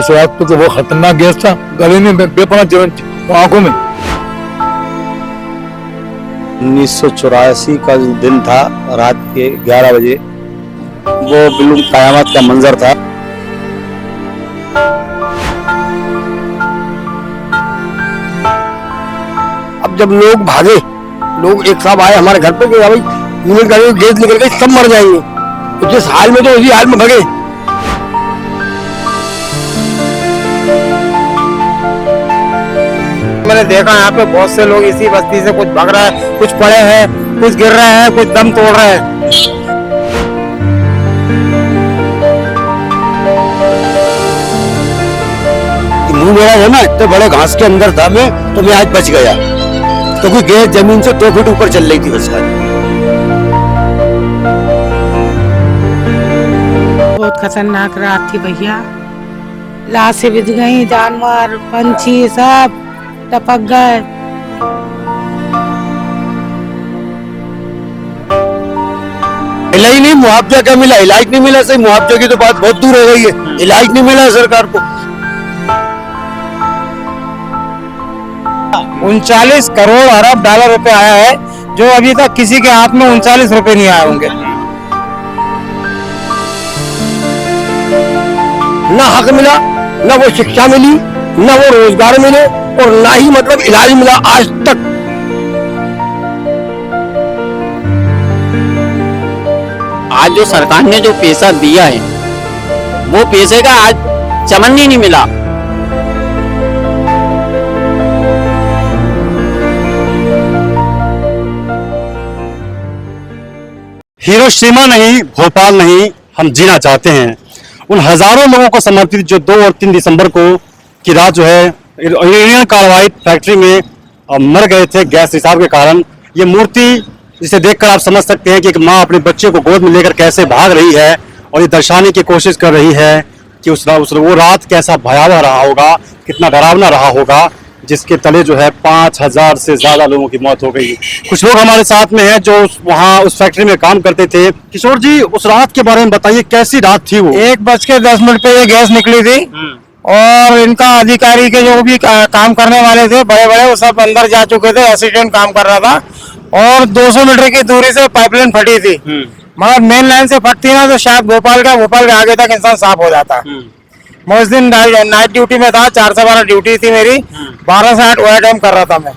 उस रात को तो वो खतरनाक गैस था, गले में बेपना जीवन आंखों में। 1984 का जो दिन था, रात के 11 बजे, वो बिल्कुल कयामत का मंजर था। अब जब लोग भागे, लोग एक साथ आए हमारे घर पे कि भाई यूनिट गाड़ी गैस निकल गई, सब मर जाएंगे, तो जिस हाल में तो उसी हाल में भागे। मैंने देखा यहाँ पे बहुत से लोग इसी बस्ती से कुछ भाग रहा है, कुछ पड़े हैं, कुछ गिर रहे हैं, कुछ दम तोड़ रहे हैं। मुंह मेरा है ना, इतने बड़े घास के अंदर था मैं, तो मैं आज बच गया, तो कोई गैस जमीन से 2 फीट ऊपर चल रही थी बस। बहुत खतरनाक रात थी भैया, लाशें बिछ गई, जानवर पंछी सब टपक गए। इलाज नहीं, मुआवजा क्या मिला? इलाज नहीं मिला। सही मुआवजे की तो बात बहुत दूर हो गई है, इलाज नहीं मिला है सरकार को। 39 करोड़ अरब डॉलर रुपए आया है, जो अभी तक किसी के हाथ में 39 रुपए नहीं आए होंगे। ना हक मिला, ना वो शिक्षा मिली, ना वो रोजगार मिले, और ना ही मतलब इलाज मिला आज तक। आज जो सरकार ने जो पैसा दिया है, वो पैसे का आज चमन ही नहीं मिला। हिरोशिमा नहीं, भोपाल नहीं, हम जीना चाहते हैं। उन हजारों लोगों को समर्पित जो 2 और 3 दिसंबर को की रात जो है यूनियन कार्बाइड फैक्ट्री में मर गए थे गैस रिसाव के कारण। ये मूर्ति जिसे देखकर आप समझ सकते हैं कि एक माँ अपने बच्चे को गोद में लेकर कैसे भाग रही है, और ये दर्शाने की कोशिश कर रही है कि वो रात कैसा भयावह रहा होगा, कितना डरावना रहा होगा, जिसके तले जो है 5000 से ज्यादा लोगों की मौत हो गई। कुछ लोग हमारे साथ में हैं जो वहाँ उस फैक्ट्री में काम करते थे। किशोर जी, उस रात के बारे में बताइए, कैसी रात थी वो? 1:10 पे ये गैस निकली थी, और इनका अधिकारी के जो भी काम करने वाले थे बड़े बड़े, वो सब अंदर जा चुके थे। असिस्टेंट काम कर रहा था, और 200 मीटर की दूरी से पाइपलाइन फटी थी, मगर मेन लाइन से फटती ना तो शायद भोपाल के आगे तक इंसान साफ हो जाता। मैं उस दिन नाइट ड्यूटी में था, 4 से 12 ड्यूटी थी मेरी, 12 से 8 ओवर टाइम कर रहा था मैं,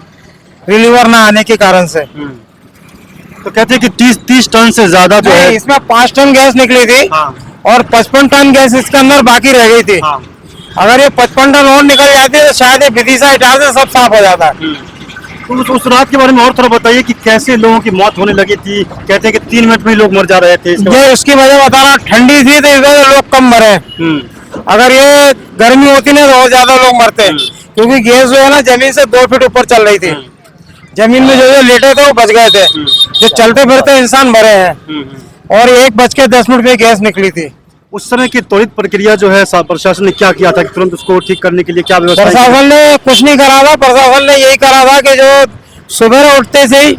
रिलीवर ना आने के कारण से। तो कहते हैं कि 30 टन से ज्यादा जो है इसमें 5 टन गैस निकली थी, और 55 टन गैस इसके अंदर बाकी रह गई थी। अगर ये 55 टन और निकल जाती है तो शायद ये विदिशा इटार से सब साफ हो जाता है। तो उस रात के बारे में और थोड़ा बताइए कि कैसे लोगों की मौत होने लगी थी। कहते हैं कि 3 मिनट में ही लोग मर जा रहे थे। ये उसकी वजह बता रहा, ठंडी थी तो इस वजह लोग कम मरे। अगर ये गर्मी होती ना तो और ज्यादा लोग मरते, क्योंकि गैस जो है ना जमीन से 2 फीट ऊपर चल रही थी। जमीन में जो लेटे थे वो बच गए थे, जो चलते फिरते इंसान मरे हैं। और 1:10 में गैस निकली थी। उस समय की त्वरित प्रक्रिया जो है प्रशासन ने क्या किया था कि तुरंत उसको ठीक करने के लिए क्या व्यवस्था? प्रशासन ने कुछ नहीं करा था। प्रशासन ने यही करा था कि जो सुबह उठते से ही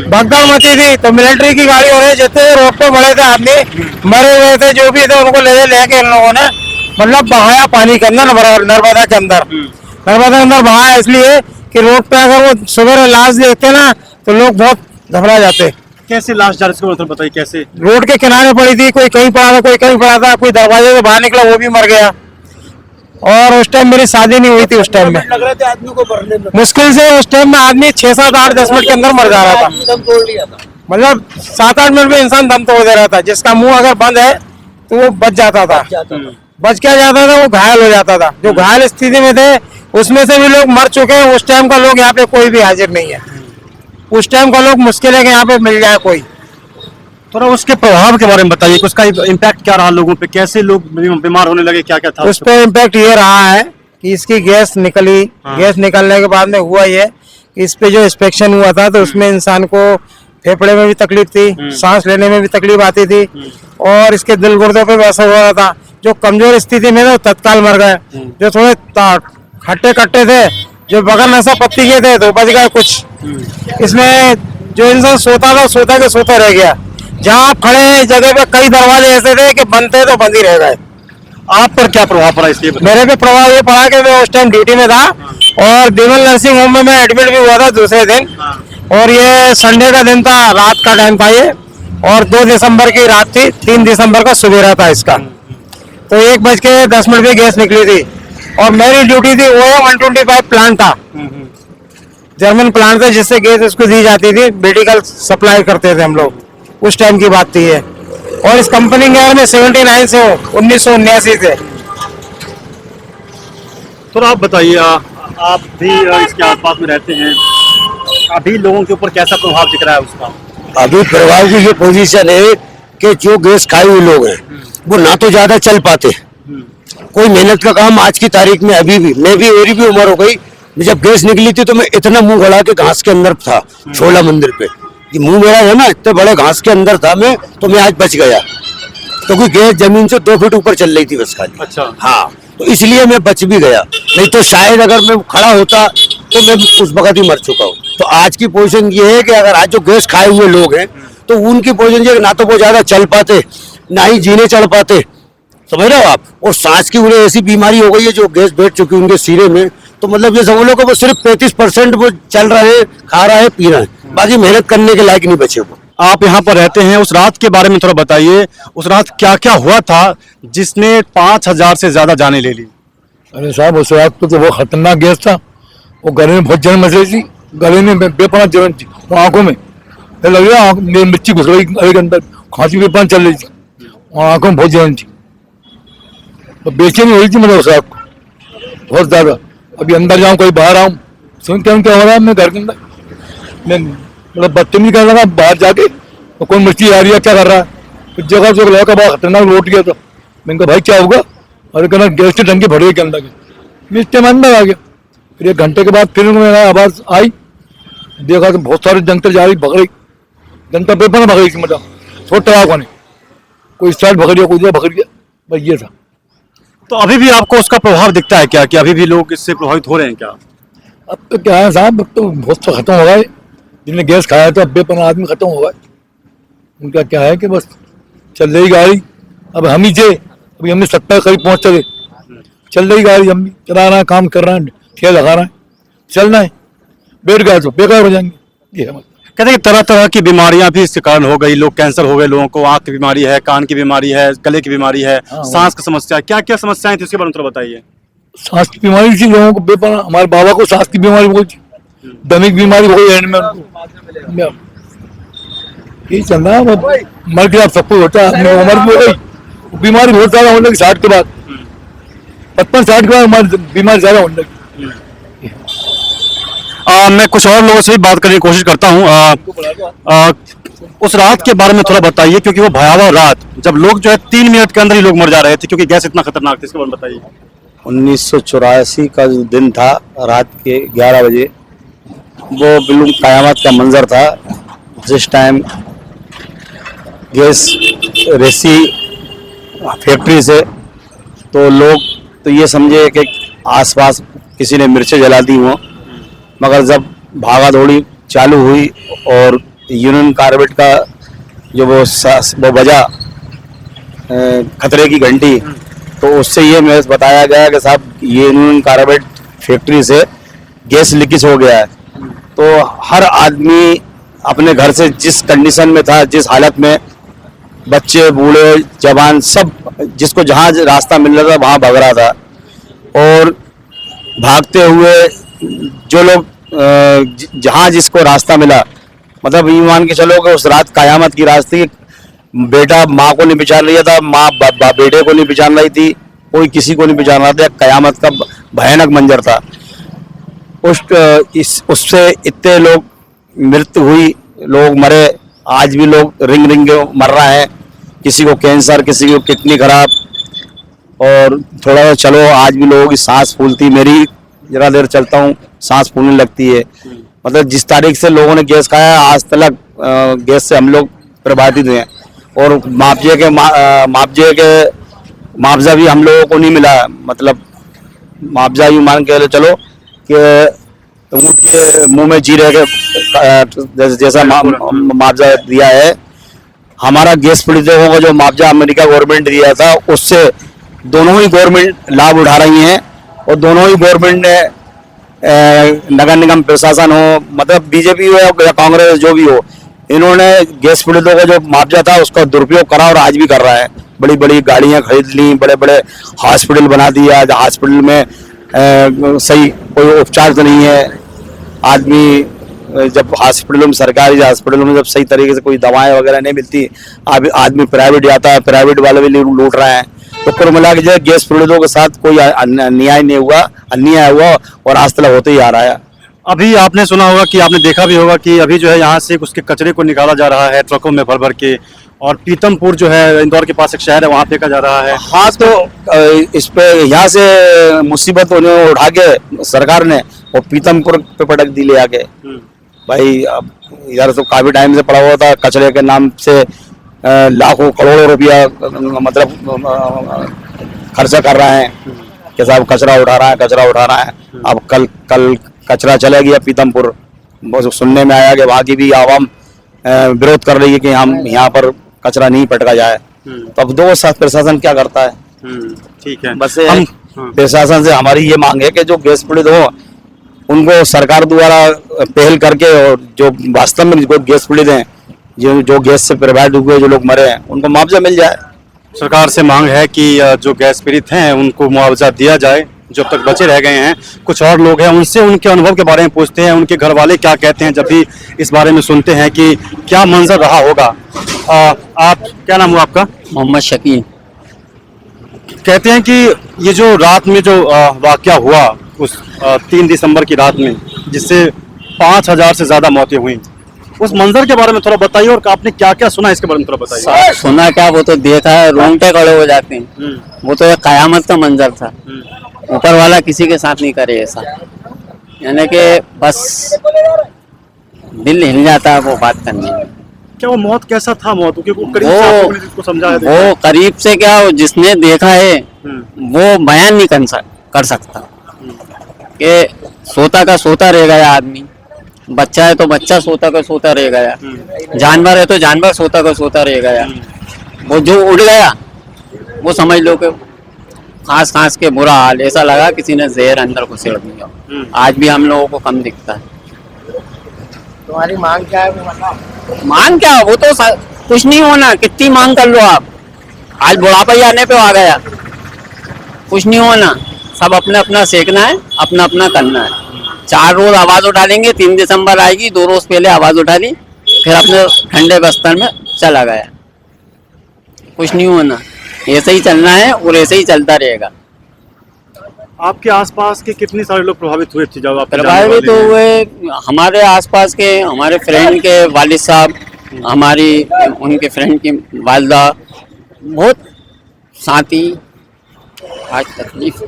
भगदड़ मची थी, तो मिलिट्री की गाड़ी हो रही, जितने रोड पे मरे थे आदमी, मरे हुए थे जो भी थे, उनको लेके इन लोगों ने मतलब बहाया पानी के अंदर, नर्मदा के अंदर। नर्मदा के अंदर बहाया इसलिए कि रोड पे अगर वो सुबह लाश देखते ना तो लोग बहुत घबरा जाते। कैसे लाश जा रही है बताइए? कैसे? रोड के किनारे पड़ी थी, कोई कहीं पड़ा था, कोई कहीं पड़ा था, कोई दरवाजे से बाहर निकला वो भी मर गया। और उस टाइम मेरी शादी नहीं हुई थी, उस टाइम में लग रहे थे आदमी को भरने में, मुश्किल से उस टाइम में आदमी 6, 7, 8, 10 मिनट के अंदर मर जा रहा था। दम तोड़ लिया था, मतलब 7, 8 मिनट में इंसान दम तोड़ दे रहा था। जिसका मुंह अगर बंद है तो वो बच जाता था, बच क्या जाता था, वो घायल हो जाता था। जो घायल स्थिति में थे उसमें से भी लोग मर चुके हैं। उस टाइम का लोग यहाँ पे कोई भी हाजिर नहीं है। उस टाइम का लोग मुश्किल है कि यहाँ पे मिल जाए कोई। थोड़ा उसके प्रभाव के बारे में बताइए, उसका इम्पैक्ट क्या रहा लोगों पे, कैसे लोग बीमार होने लगे, क्या क्या था? उस पर इम्पैक्ट ये रहा है कि इसकी गैस निकली। गैस निकलने के बाद में हुआ ये, इस पे जो इंस्पेक्शन हुआ था तो उसमें इंसान को फेफड़े में भी तकलीफ थी, सांस लेने में भी तकलीफ आती थी, और इसके दिल गुर्दों पे भी असर हो रहा था। जो कमजोर स्थिति में थे तत्काल मर गए, जो थोड़े हट्टे कट्टे थे, जो बगल नशा पत्ती के थे तो बच गए कुछ। इसमें जो इंसान सोता था सोता के सोता रह गया। जहाँ आप खड़े हैं इस जगह पे कई दरवाजे ऐसे थे कि बंद थे तो बंद ही रह गए। आप पर क्या प्रभाव पड़ा इसलिए बताइए। मेरे पे प्रभाव ये पड़ा कि मैं उस टाइम ड्यूटी में था और देवल नर्सिंग होम में मैं एडमिट भी हुआ था दूसरे दिन। और ये संडे का दिन था, रात का टाइम था ये, और 2 दिसंबर की रात थी, 3 दिसंबर का सुबेरा था इसका। तो 1:10 पे गैस निकली थी और मेरी ड्यूटी थी, वो 125 प्लांट था, जर्मन प्लांट था जिससे गैस इसको दी जाती थी, मेडिकल सप्लाई करते थे हम लोग, उस टाइम की बात थी ये। और इस कंपनी के में 79 से 1979 से। तो आप बताइए, आप भी इसके आसपास में रहते हैं, अभी लोगों के ऊपर कैसा प्रभाव दिख रहा है उसका? अभी प्रभाव की ये पोजीशन है कि जो गैस खाए हुए लोग हैं वो ना तो ज्यादा चल पाते, कोई मेहनत का काम आज की तारीख में अभी भी, मैं भी, मेरी भी उम्र हो गई, जब गैस निकली थी तो मैं इतना मुंह गड़ा के घास के अंदर था छोला मंदिर पे, ये मुंह मेरा है ना इतने बड़े घास के अंदर था मैं, तो मैं आज बच गया क्योंकि गैस जमीन से 2 फीट ऊपर चल रही थी बस खाली। अच्छा। हाँ, तो इसलिए मैं बच भी गया, नहीं तो शायद अगर मैं खड़ा होता तो मैं उस वक्त ही मर चुका हूँ। तो आज की पोजीशन ये है कि अगर आज जो गैस खाए हुए लोग हैं तो उनकी पोजीशन ये ना तो वो ज्यादा चल पाते, ना ही जीने चढ़ पाते, समझ रहे हो आप। और सांस की उन्हें ऐसी बीमारी हो गई है जो गैस बैठ चुकी है उनके सीरे में, तो मतलब ये समझ लो कि वो सिर्फ 35% वो चल रहे हैं, खा रहा है, पी रहा है, बाकी मेहनत करने के लायक नहीं बचे वो। आप यहाँ पर रहते हैं, उस रात के बारे में थोड़ा बताइए, उस रात क्या क्या हुआ था जिसने 5000 से ज्यादा जाने ले ली? अरे साहब उस रात तो वो खतरनाक गैस था, वो गले में बहुत जलन मच रही थी, गले में बेपना जलन थी, वो आंखों में लग रहा मिर्ची घुस रही गले के अंदर, खांसी बेपना चल रही थी और आंखों में बहुत जलन थी, तो बेचैनी हो रही थी मतलब उस रात को बहुत ज्यादा। अभी अंदर जाऊँ कोई बाहर आऊँ, सुनते हैं क्या हो रहा है, मैं घर के अंदर मैं मतलब बदतमीजी कर रहा था, बाहर जाके तो कोई मिर्ची आ रही है, क्या कर रहा है, उस जगह से लड़का बड़ा खतरनाक लौट गया था। मैंने कहा भाई क्या होगा, अरे कहना गैस की टंकी भर गई के अंदर, मैं इस टाइम अंदर आ गया। फिर 1 घंटे के बाद फिर मेरा आवाज आई, देखा तो बहुत सारे जंतर जा रही, भग रही, जनता पेपर में भग रही थी, मतलब छोटा को नहीं, कोई स्टार्ट भग गया, कोई भग गया, बस ये था। तो अभी भी आपको उसका प्रभाव दिखता है क्या, कि अभी भी लोग इससे प्रभावित हो रहे हैं क्या? अब तो क्या है साहब, अब तो बहुत सा खत्म हो गए, जिनने गैस खाया था, बेपना आदमी खत्म हो गए, उनका क्या है कि बस चल रही गाड़ी, अब हम ही थे, अभी हमने 70 करीब पहुंच चले, चल रही गाड़ी, हम भी चला रहे हैं, काम कर रहे हैं, ठेला लगा रहे हैं, चलना है, बैठ गए तो बेकार हो जाएंगे, ये है मतलब। कहते हैं कि तरह तरह की बीमारियां भी इसके कारण हो गई, लोग कैंसर हो गए, लोगों को आंख की बीमारी है, कान की बीमारी है, गले की बीमारी है, सांस की समस्या, क्या क्या समस्याएं थी उसके बारे में थोड़ा बताइए। सांस की बीमारी थी लोगों को बेपना, हमारे बाबा को सांस की बीमारी हो गई थी, दमिक बीमारी हो गई एंड में उनको, यही चल रहा है, मर के आप सब कुछ होता है, उम्र भी हो गई, बीमारी बहुत ज्यादा होने लगी 60 के बाद, 55-60 के बाद बीमारी ज्यादा होने लगी। मैं कुछ और लोगों से भी बात करने की कोशिश करता हूँ। उस रात के बारे में थोड़ा बताइए, क्योंकि वो भयावह रात, जब लोग जो है 3 मिनट के अंदर ही लोग मर जा रहे थे क्योंकि गैस इतना खतरनाक था, इसके बारे में बताइए। 1984 का जो दिन था, रात के 11 बजे, वो बिल्कुल कयामत का मंजर था। जिस टाइम गैस रेसी फैक्ट्री से, तो लोग तो ये समझे कि आसपास किसी ने मिर्चें जला दी हों, मगर जब भागा दौड़ी चालू हुई और यूनियन कार्बाइड का जो वो बजा खतरे की घंटी, तो उससे ये मैं बताया गया कि साहब ये यूनियन कार्बाइड फैक्ट्री से गैस लीकेज हो गया है। तो हर आदमी अपने घर से जिस कंडीशन में था, जिस हालत में, बच्चे बूढ़े जवान सब, जिसको जहाँ रास्ता मिल रहा था वहाँ भाग रहा था। और भागते हुए जो लोग जहाँ जिसको रास्ता मिला, मतलब ये मान के चलो कि उस रात कयामत की रात थी। बेटा माँ को नहीं पहचान रहा था, माँ बेटे को नहीं पहचान रही थी, कोई किसी को नहीं पहचान रहा था। कयामत का भयानक मंजर था। उससे इतने लोग मृत्यु हुई, लोग मरे, आज भी लोग रिंग रिंग मर रहे हैं, किसी को कैंसर, किसी को किडनी खराब, और थोड़ा सा चलो आज भी लोगों की सांस फूलती, मेरी जरा देर चलता हूँ सांस फूलने लगती है। मतलब जिस तारीख से लोगों ने गैस खाया, आज तक गैस से हम लोग प्रभावित हुए हैं। और मुआवजा भी हम लोगों को नहीं मिला, मतलब मुआवजा भी मान के चलो कि ऊँट के मुंह में जीरे के जैसा मुआवजा दिया है। हमारा गैस पीड़ितों को जो मुआवजा अमेरिका गवर्नमेंट दिया था, उससे दोनों ही गवर्नमेंट लाभ उठा रही हैं और दोनों ही गवर्नमेंट ने नगर निगम प्रशासन हो, मतलब बीजेपी हो या कांग्रेस जो भी हो, इन्होंने गैस पीड़ितों का जो मुआवजा था उसका दुरुपयोग करा और आज भी कर रहा है। बड़ी बड़ी गाड़ियां खरीद ली, बड़े बड़े हॉस्पिटल बना दिया। हॉस्पिटल में सही कोई उपचार तो नहीं है। आदमी जब हॉस्पिटलों में, सरकारी हॉस्पिटलों में जब सही तरीके से कोई दवाएं वगैरह नहीं मिलती, अब आदमी प्राइवेट जाता है, प्राइवेट वाले भी लूट रहे हैं। तो कुल मिला के जो है गैस पीड़ितों के साथ कोई अन्याय नहीं हुआ, अन्याय हुआ और आज तक होते ही आ रहा है। अभी आपने सुना होगा कि आपने देखा भी होगा कि अभी जो है यहाँ से उसके कचरे को निकाला जा रहा है ट्रकों में भर भर के, और पीतमपुर जो है इंदौर के पास एक शहर है, वहाँ फेंका जा रहा है। हाँ, तो इस पे यहाँ से मुसीबत उन्हें उठा के सरकार ने वो पीतमपुर पे पटक दी ले आके। भाई अब इधर तो काफी टाइम से पड़ा हुआ था, कचरे के नाम से लाखों करोड़ों रुपया मतलब खर्चा कर रहे हैं कि साहब कचरा उठा रहा है। अब कल कचरा चला गया पीतमपुर, सुनने में आया कि वहाँ की भी आवाम विरोध कर रही है कि हम यहाँ पर कचरा नहीं पटका जाए। तो अब दो साथ प्रशासन क्या करता है। ठीक है, बस प्रशासन से हमारी ये मांग है कि जो गैस पीड़ित हो उनको सरकार द्वारा पहल करके, और जो वास्तव में जो गैस पीड़ित हैं, जो गैस से प्रभावित हुए जो लोग मरे हैं, उनको मुआवजा मिल जाए। सरकार से मांग है कि जो गैस पीड़ित हैं उनको मुआवजा दिया जाए, जो अब तक बचे रह गए हैं। कुछ और लोग हैं, उनसे उनके अनुभव के बारे में पूछते हैं, उनके घर वाले क्या कहते हैं जब भी इस बारे में सुनते हैं कि क्या मंजर रहा होगा। आप, क्या नाम हुआ आपका? मोहम्मद शकील। कहते हैं कि ये जो रात में जो वाकया हुआ उस 3 दिसंबर की रात में, जिससे 5000 से ज्यादा मौतें हुई, उस मंजर के बारे में थोड़ा बताइए, और आपने क्या क्या सुना इसके बारे में थोड़ा बताइए। सुना क्या, वो तो देखा है, रोंगटे खड़े हो जाते हैं। वो तो एक कयामत का मंजर था। ऊपर वाला किसी के साथ नहीं करे ऐसा, यानी कि बस दिल हिल जाता है वो बात करने में। क्या वो मौत कैसा था? मौत क्योंकि वो करीब से आपको मैंने जिसको समझा है, वो करीब से क्या, जिसने देखा है वो बयान नहीं कर सकता कि सोता का सोता रह गया आदमी, बच्चा है तो बच्चा सोता का सोता रह गया, जानवर है तो जानवर सोता का सोता रह गया। वो जो उड़ गया वो समझ लो कि खांस के बुरा हाल, ऐसा लगा किसी ने जहर अंदर को सिड़ दिया। आज भी हम लोगों को कम दिखता है। तुम्हारी मांग क्या है? मांग क्या, वो तो कुछ नहीं होना, कितनी मांग कर लो आप, आज बुढ़ापा ही आने पे आ गया, कुछ नहीं होना। सब अपना अपना सेकना है, अपना अपना करना है। 4 रोज आवाज उठा लेंगे, 3 दिसंबर आएगी, 2 रोज पहले आवाज उठा ली, फिर अपने ठंडे बस्तर में चला गया। कुछ नहीं होना, ऐसे ही चलना है और ऐसे ही चलता रहेगा। आपके आसपास के कितने सारे लोग प्रभावित हुए थे जब आप प्रभावित तो हुए? हमारे आसपास के, हमारे फ्रेंड के वालिद साहब, हमारी उनके फ्रेंड की वालदा, बहुत साथी, आज तकलीफ।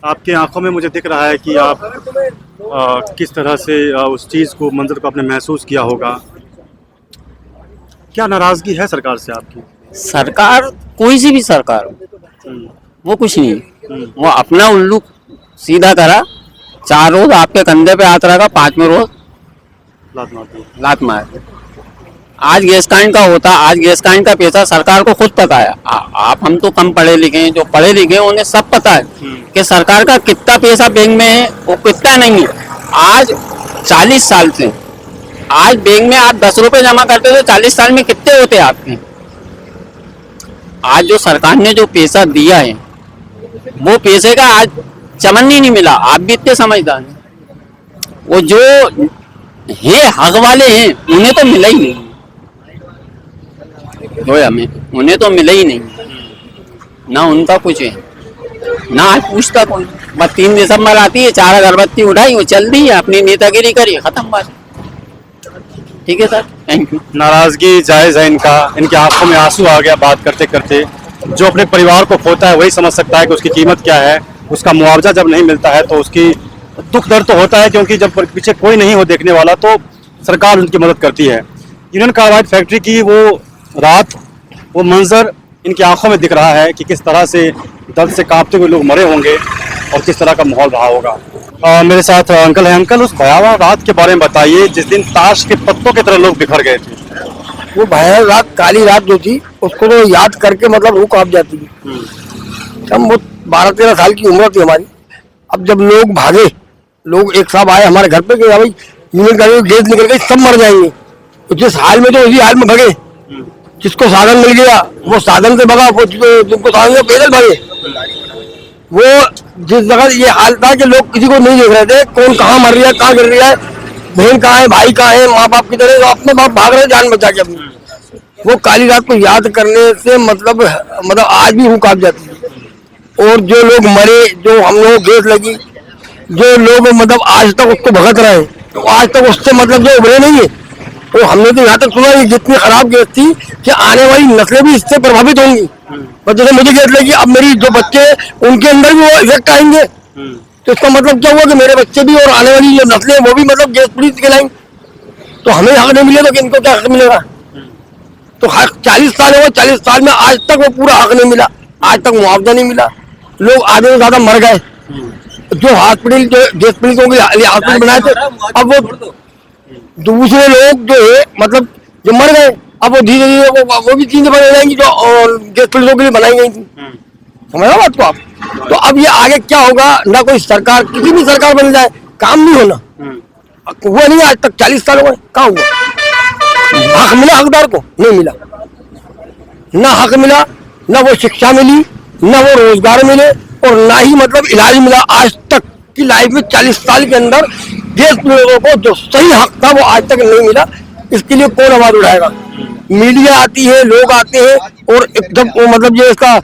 आपकी आंखों में मुझे दिख रहा है कि आप किस तरह से उस चीज को, मंजर को आपने महसूस किया होगा। क्या नाराजगी है सरकार से आपकी? सरकार, कोई सी भी सरकार हो, वो कुछ नहीं, वो अपना उल्लू सीधा करा। 4 रोज आपके कंधे पे हाथ रखा, 5वें रोज लात मार। आज गैस कांड का होता, आज गैस कांड का पैसा सरकार को खुद पता है। आप, हम तो कम पढ़े लिखे हैं, जो पढ़े लिखे हैं उन्हें सब पता है कि सरकार का कितना पैसा बैंक में है और कितना नहीं है। आज 40 साल से, आज बैंक में आप 10 रुपए जमा करते थे, 40 साल में कितने होते आपके? आज जो सरकार ने जो पैसा दिया है, वो पैसे का आज चमन ही नहीं मिला। आप भी इतने समझदार हैं, वो जो है हक वाले हैं उन्हें तो मिला ही नहीं, जो हमें उन्हें तो मिला ही नहीं, ना उनका कुछ है, ना आज पूछता कोई। बस 3 दिसंबर आती है, 4 अगरबत्ती उठाई, वो चल दी है, अपनी नेतागिरी करी, खत्म बात। ठीक है सर, थैंक यू। नाराजगी जायज है इनका, इनकी आंखों में आंसू आ गया बात करते करते। जो अपने परिवार को खोता है वही समझ सकता है कि उसकी कीमत क्या है। उसका मुआवजा जब नहीं मिलता है तो उसकी दुख दर्द तो होता है, क्योंकि जब पीछे कोई नहीं हो देखने वाला तो सरकार उनकी मदद करती है। यूनियन कार्बाइड फैक्ट्री की वो रात, वो मंजर इनकी आंखों में दिख रहा है कि किस तरह से दर्द से कांपते हुए लोग मरे होंगे और किस तरह का माहौल रहा होगा। मेरे साथ अंकल हैं। अंकल, उस भयावह रात के बारे में बताइए जिस दिन ताश के पत्तों की तरह लोग बिखर गए थे। वो भयानक रात, काली रात जो थी उसको तो याद करके मतलब रूह कांप जाती है। हम वो 12-13 साल की उम्र थी हमारी। अब जब लोग भागे, लोग एक साथ आए हमारे घर पे कि भाई यूनियन गाड़ी गैस निकल गई, सब मर जाएंगे। तो जिस हाल में तो उसी हाल में भगे। जिसको साधन मिल गया वो साधन से भगा, वो जिनको साधन मिला पैदल भागे। वो जिस जगह ये हाल था कि लोग किसी को नहीं देख रहे थे, कौन कहाँ मर रहा है, कहाँ गिर रहा है, बहन कहाँ है, भाई कहाँ है, माँ बाप की तरह तो अपने बाप भाग रहे जान बचा के अपनी। वो काली रात को याद करने से मतलब आज भी रूह कांप जाती है। और जो लोग मरे, जो हम लोग गैस लगी, जो लोग मतलब आज तक उसको भगत रहे, तो आज तक उससे मतलब जो उभरे नहीं है। तो हमने तो यहाँ तक सुना कि जितनी खराब गैस थी कि आने वाली नस्लें भी इससे प्रभावित होंगी। पर जैसे मुझे गैस लगी, अब मेरी जो बच्चे उनके अंदर भी वो इफेक्ट आएंगे। तो इसका मतलब क्या हुआ कि मेरे बच्चे भी और आने वाली जो नस्लें वो भी मतलब गैस पीड़ित कहलाएंगे। तो हमें हक नहीं मिलेगा कि इनको क्या हक मिलेगा? तो हक 40 साल हो गए, 40 साल में आज तक वो पूरा हक नहीं मिला, आज तक मुआवजा नहीं मिला। लोग आधे से ज्यादा मर गए। जो हॉस्पिटल, जो गैस पीड़ितों के लिए हॉस्पिटल बनाए थे, अब वो दूसरे लोग जो है मतलब जो मर गए, अब वो धीरे धीरे वो भी चीजें बन जाएंगी जो गैस पीड़ितों के लिए बनाई गई थी। समझ बात को आप? तो अब ये आगे क्या होगा, ना कोई सरकार, किसी भी सरकार बन जाए, काम नहीं होना। हुआ नहीं आज तक, 40 साल हो गए, कहाँ हुआ? हक मिला हकदार को? नहीं मिला। ना हक मिला, ना वो शिक्षा मिली, ना वो रोजगार मिले, और ना ही मतलब इलाज मिला आज तक की लाइफ में। 40 साल के अंदर गैस पीड़ितों को जो सही हक था वो आज तक नहीं मिला। इसके लिए कौन आवाज उठाएगा? मीडिया आती है, लोग आते हैं, और एकदम मतलब ये इसका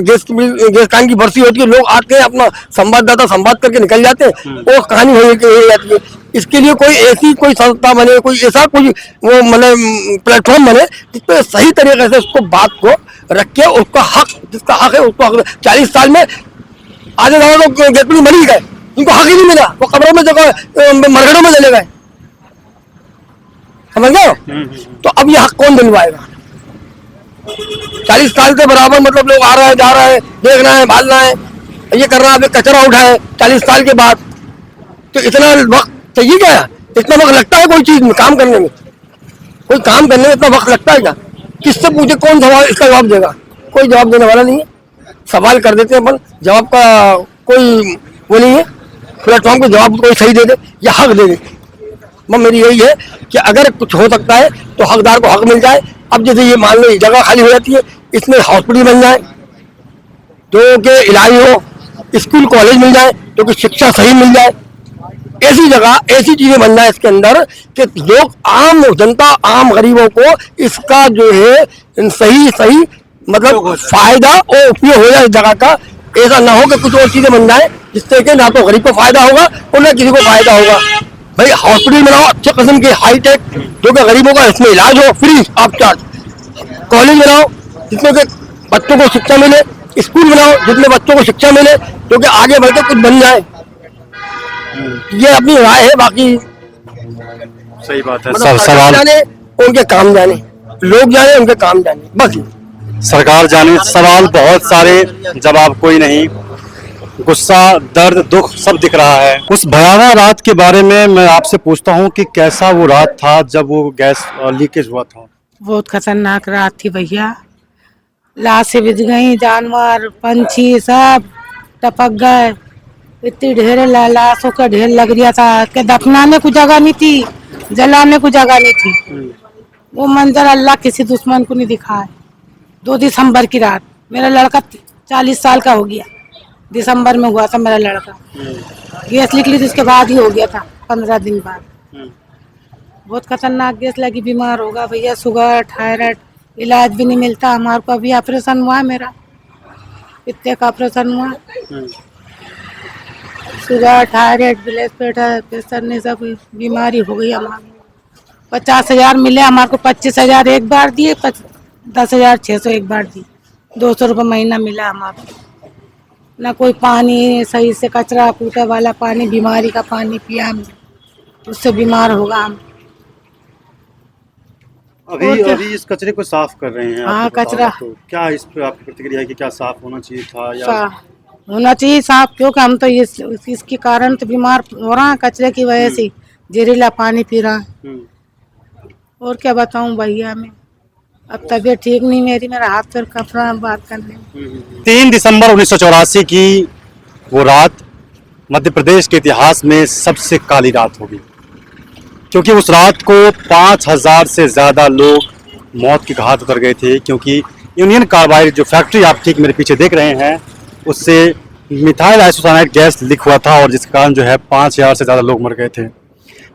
गैस कांड की बरसी होती है, लोग आते हैं, अपना संवाददाता संवाद करके निकल जाते हैं, और कहानी हो जाती है। इसके लिए कोई ऐसी कोई संस्था बने, कोई ऐसा कोई वो मतलब प्लेटफॉर्म बने जिसपे सही तरीके से उसको बात को रख के उसका हक, जिसका हक है उसको हक। 40 साल में आधे ज्यादा लोग गैस पीड़ित मर ही गए, उनको हक ही नहीं मिला, वो कब्रों में जगह मरघड़ों में चले गए। समझ गए? तो अब ये हक कौन दिलवाएगा? 40 साल के बराबर मतलब लोग आ रहा है, जा रहा है, देखना है, भालना है, ये कर रहा है, कचरा उठाए 40 साल के बाद। तो इतना वक्त चाहिए क्या? इतना वक्त लगता है कोई चीज में, काम करने में? कोई काम करने में इतना वक्त लगता है क्या? किससे पूछे, कौन सवाल इसका जवाब देगा? कोई जवाब देने वाला नहीं है। सवाल कर देते हैं अपन, जवाब का कोई वो नहीं है। प्लेटफॉर्म को जवाब कोई सही दे दे या हक दे दे। मेरी यही है कि अगर कुछ हो सकता है तो हकदार को हक मिल जाए। अब जैसे ये मान लो जगह खाली हो जाती है, इसमें हॉस्पिटल बन जाए, तो के इलाज हो, स्कूल कॉलेज मिल जाए, तो कि शिक्षा सही मिल जाए, ऐसी जगह ऐसी चीजें बन जाए इसके अंदर कि लोग, आम जनता, आम गरीबों को इसका जो है सही मतलब फायदा और उपयोग हो जाए इस जगह का। ऐसा ना हो कि कुछ और चीजें बन जाए जिससे कि ना तो गरीब को फायदा होगा और ना किसी को फायदा होगा। भाई हॉस्पिटल बनाओ अच्छे किस्म के, हाईटेक, जो कि गरीबों का इसमें इलाज हो फ्री ऑफ चार्ज। कॉलेज बनाओ जिसमें कि बच्चों को शिक्षा मिले, स्कूल बनाओ जिसमें बच्चों को शिक्षा मिले, जो कि आगे बढ़कर कुछ बन जाए। ये अपनी राय है, बाकी सही बात है। मतलब सरकार जाने, उनके काम जाने, लोग जाने, उनके काम जाने, बस। सरकार जाने, सवाल बहुत सारे, जवाब कोई नहीं। गुस्सा, दर्द, दुख सब दिख रहा है। उस भयावह रात के बारे में मैं आपसे पूछता हूँ कि कैसा वो रात था जब वो गैस लीकेज हुआ था? बहुत खतरनाक रात थी भैया। लाशें बिछ गई, जानवर, पंछी सब टपक गए। इतनी ढेर लाशों का ढेर लग रहा था कि दफनाने को जगह नहीं थी, जलाने को जगह नहीं थी। वो मंजर अल्लाह किसी दुश्मन को नहीं दिखाए। 2 दिसंबर की रात, मेरा लड़का 40 साल का हो गया, दिसंबर में हुआ था मेरा लड़का। गैस निकली थी, उसके बाद ही हो गया था, 15 दिन बाद। बहुत खतरनाक गैस लगी, बीमार होगा भैया, शुगर, थायराइड, इलाज भी नहीं मिलता। हमारे को अभी ऑपरेशन हुआ है, मेरा पित्ते का ऑपरेशन हुआ। शुगर, थायराइड, ब्लड प्रेशर ने सब बीमारी हो गई हमारी। 50,000 मिले हमारे को, 25,000 एक बार दिए, 10,600 एक बार दी, 200 रुपये महीना मिला हमारे को। ना कोई पानी सही से, कचरा कूटा वाला पानी, बीमारी का पानी पिया हम, उससे बीमार होगा हम। अभी इस कचरे को साफ कर रहे हैं। हाँ, कचरा तो क्या इस पर आपकी प्रतिक्रिया है कि क्या साफ होना चाहिए था या होना चाहिए साफ? क्योंकि हम तो इसके कारण तो बीमार हो रहा है, कचरे की वजह से, जहरीला पानी पी रहा है। और क्या बताऊं भैया मैं। अब तबीयत ठीक नहीं मेरी, मेरा हाथ पैर कप रहा है बात करने में। 3 दिसंबर 1984 की वो रात मध्य प्रदेश के इतिहास में सबसे काली रात होगी, क्योंकि उस रात को 5000 से ज़्यादा लोग मौत के घाट उतर गए थे। क्योंकि यूनियन कार्बाइड जो फैक्ट्री आप ठीक मेरे पीछे देख रहे हैं, उससे मिथाइल आइसोसाइनाइड गैस लीक हुआ था और जिसके कारण जो है 5000 से ज़्यादा लोग मर गए थे।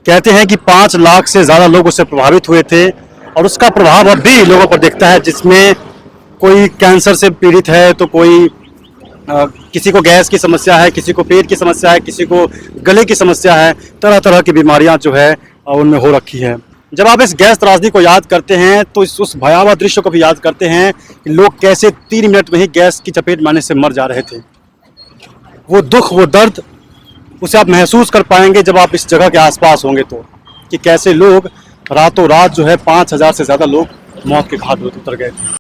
कहते हैं कि 5 लाख से ज़्यादा लोग उससे प्रभावित हुए थे और उसका प्रभाव अब भी लोगों पर दिखता है, जिसमें कोई कैंसर से पीड़ित है तो कोई किसी को गैस की समस्या है, किसी को पेट की समस्या है, किसी को गले की समस्या है, तरह तरह की बीमारियां जो है उनमें हो रखी है। जब आप इस गैस त्रासदी को याद करते हैं तो उस भयावह दृश्य को भी याद करते हैं कि लोग कैसे 3 मिनट में ही गैस की चपेट में आने से मर जा रहे थे। वो दुख, वो दर्द, उसे आप महसूस कर पाएंगे जब आप इस जगह के आसपास होंगे तो, कि कैसे लोग रातों रात जो है 5000 से ज़्यादा लोग मौत के घाट उतर गए थे।